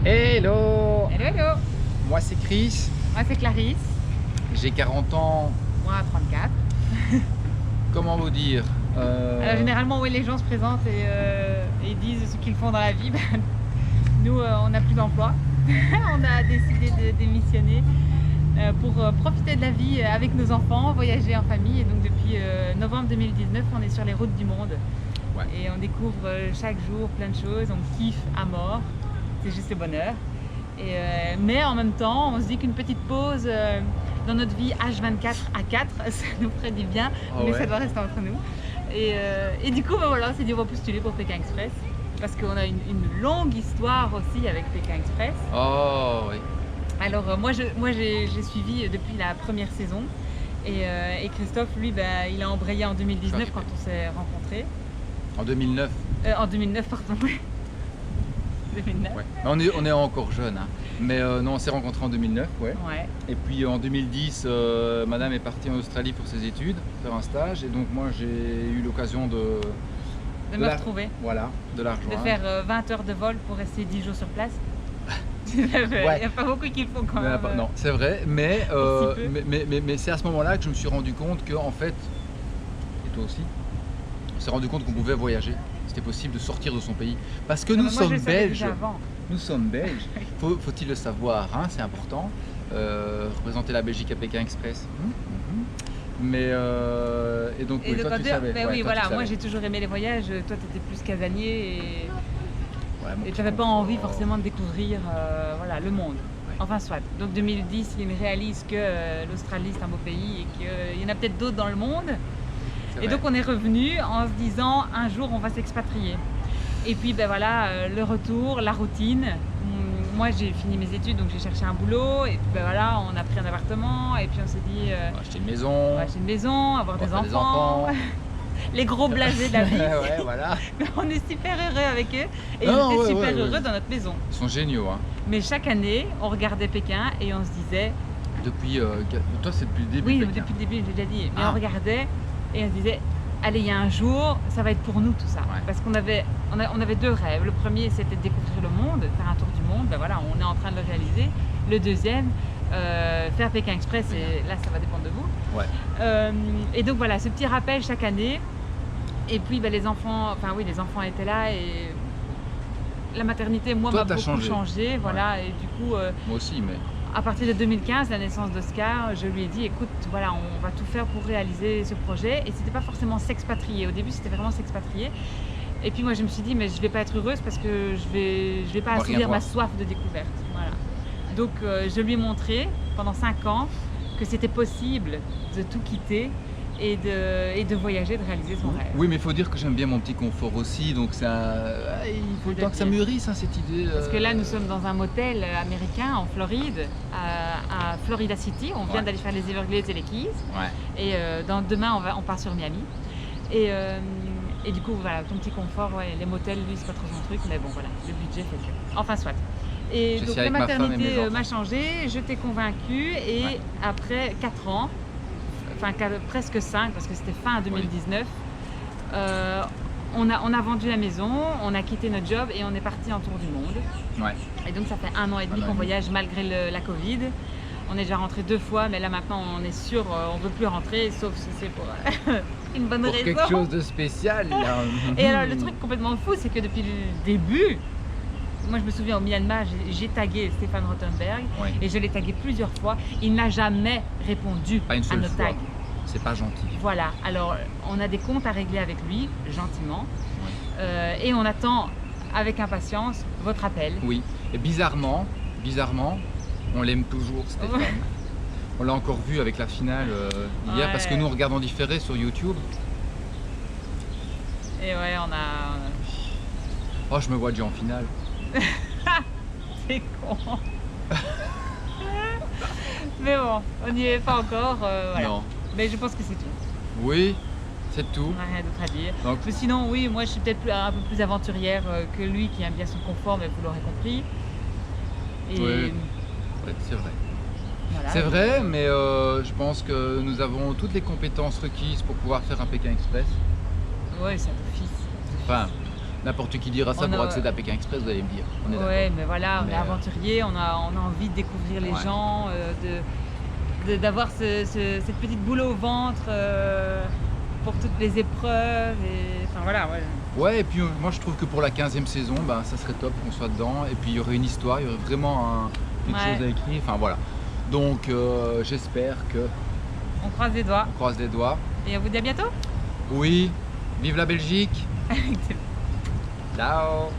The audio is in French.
Hello! Hello, hello. Moi c'est Chris, Moi c'est Clarisse. j'ai 40 ans, Moi 34. comment vous dire Alors généralement oui, les gens se présentent et disent ce qu'ils font dans la vie. Nous on n'a plus d'emploi. On a décidé de démissionner pour profiter de la vie avec nos enfants, voyager en famille. Et donc depuis novembre 2019 on est sur les routes du monde. Ouais. Et on découvre chaque jour plein de choses, on kiffe à mort. C'est juste le bonheur. Mais en même temps, on se dit qu'une petite pause dans notre vie H24 à 4, ça nous ferait du bien, mais ouais. ça doit rester entre nous. Et du coup, voilà, on s'est dit on va postuler pour Pékin Express, parce qu'on a une longue histoire aussi avec Pékin Express. Oh oui. Alors moi j'ai suivi depuis la première saison, et Christophe, lui, il a embrayé en 2019 quand on s'est rencontrés. En 2009. En 2009, pardon. 2009. Ouais. On est encore jeune, hein. Mais non, on s'est rencontrés en 2009, ouais. Ouais. Et puis en 2010, madame est partie en Australie pour ses études, faire un stage, et donc moi j'ai eu l'occasion de me retrouver. Voilà, de la rejoindre. De faire 20 heures de vol pour rester 10 jours sur place. Il n'y a pas beaucoup qui le font quand même. Non, c'est vrai, mais c'est à ce moment-là que je me suis rendu compte que, en fait, et toi aussi, on s'est rendu compte qu'on pouvait voyager. C'était possible de sortir de son pays. Parce que nous sommes belges. Nous sommes belges. Faut-il le savoir, hein, c'est important. Représenter la Belgique à Pékin Express. Mais et donc oui, toi tu savais. Oui, voilà, moi j'ai toujours aimé les voyages. Toi tu étais plus casanier et tu n'avais pas envie forcément de découvrir voilà, le monde. Enfin soit. Donc 2010, il réalise que l'Australie c'est un beau pays et qu'il y en a peut-être d'autres dans le monde. Et donc on est revenu en se disant un jour on va s'expatrier. Et puis voilà, le retour, la routine. Moi j'ai fini mes études, donc j'ai cherché un boulot, et puis voilà, on a pris un appartement, et puis on s'est dit on va acheter une maison, avoir des enfants. Les gros blasés de la vie. Ouais, voilà. On est super heureux avec eux, et ils étaient super heureux dans notre maison. Ils sont géniaux, hein. Mais chaque année, on regardait Pékin et on se disait... Depuis... toi c'est depuis le début. Oui, Pékin. depuis le début, j'ai déjà dit. Mais on regardait et on se disait... Allez, il y a un jour, ça va être pour nous tout ça. Ouais. Parce qu'on avait deux rêves. Le premier, c'était de découvrir le monde, faire un tour du monde. Voilà, on est en train de le réaliser. Le deuxième, faire Pékin Express. Et là, ça va dépendre de vous. Ouais. Et donc voilà, ce petit rappel chaque année. Et puis les enfants étaient là et la maternité, moi, m'a beaucoup changé. Voilà, ouais. Et du coup, moi aussi, mais. À partir de 2015, la naissance d'Oscar, je lui ai dit écoute, voilà, on va tout faire pour réaliser ce projet. Et c'était pas forcément s'expatrier. Au début, c'était vraiment s'expatrier. Et puis moi, je me suis dit mais je vais pas être heureuse parce que je vais pas assouvir ma soif de découverte. Voilà. Donc je lui ai montré pendant 5 ans que c'était possible de tout quitter et de voyager, de réaliser son rêve. Oui, mais il faut dire que j'aime bien mon petit confort aussi, donc il faut le temps que ça mûrisse, hein, cette idée. Parce que là, nous sommes dans un motel américain en Floride, à Florida City. On vient d'aller faire les Everglades et les Keys. Ouais. Et demain, on part sur Miami. Et du coup, voilà, ton petit confort, les motels, lui, c'est pas trop son truc, mais bon, voilà, le budget fait que. Enfin, soit. Et donc la maternité m'a changé, je t'ai convaincue, et après 4 ans, enfin presque 5 parce que c'était fin 2019, on a vendu la maison, on a quitté notre job et on est parti en tour du monde. Ouais. Et donc ça fait 1 an et demi qu'on voyage malgré la Covid. On est déjà rentré 2 fois, mais là maintenant on est sûr, on ne veut plus rentrer, sauf si c'est pour une bonne raison. Quelque chose de spécial. Là. Et alors le truc complètement fou, c'est que depuis le début, moi je me souviens au Myanmar, j'ai tagué Stéphane Rothenberg, et je l'ai tagué plusieurs fois. Il n'a jamais répondu à nos tags. C'est pas gentil. Voilà, alors on a des comptes à régler avec lui, gentiment, et on attend avec impatience votre appel. Oui, et bizarrement, on l'aime toujours, Stéphane. On l'a encore vu avec la finale hier, parce que nous on regarde en différé sur YouTube. Et ouais, on a... Oh, je me vois déjà en finale. C'est con. Mais bon, on n'y est pas encore, voilà. Non. Mais je pense que c'est tout. Oui, c'est tout. On n'a rien d'autre à dire. Donc... Mais sinon, oui, moi je suis peut-être un peu plus aventurière que lui qui aime bien son confort, mais vous l'aurez compris. Et... Oui, c'est vrai. Voilà. C'est vrai, mais je pense que nous avons toutes les compétences requises pour pouvoir faire un Pékin Express. Oui, c'est un office. Enfin, N'importe qui dira ça pour accéder à Pékin Express, vous allez me dire. Ouais, mais voilà, on est aventurier, on a envie de découvrir les gens, d'avoir cette petite boule au ventre pour toutes les épreuves. Enfin voilà. Ouais, et puis moi je trouve que pour la 15e saison, ça serait top qu'on soit dedans. Et puis il y aurait une histoire, il y aurait vraiment quelque chose à écrire. Enfin voilà. Donc j'espère que. On croise les doigts. On croise les doigts. Et on vous dit à bientôt. Oui. Vive la Belgique. Ciao.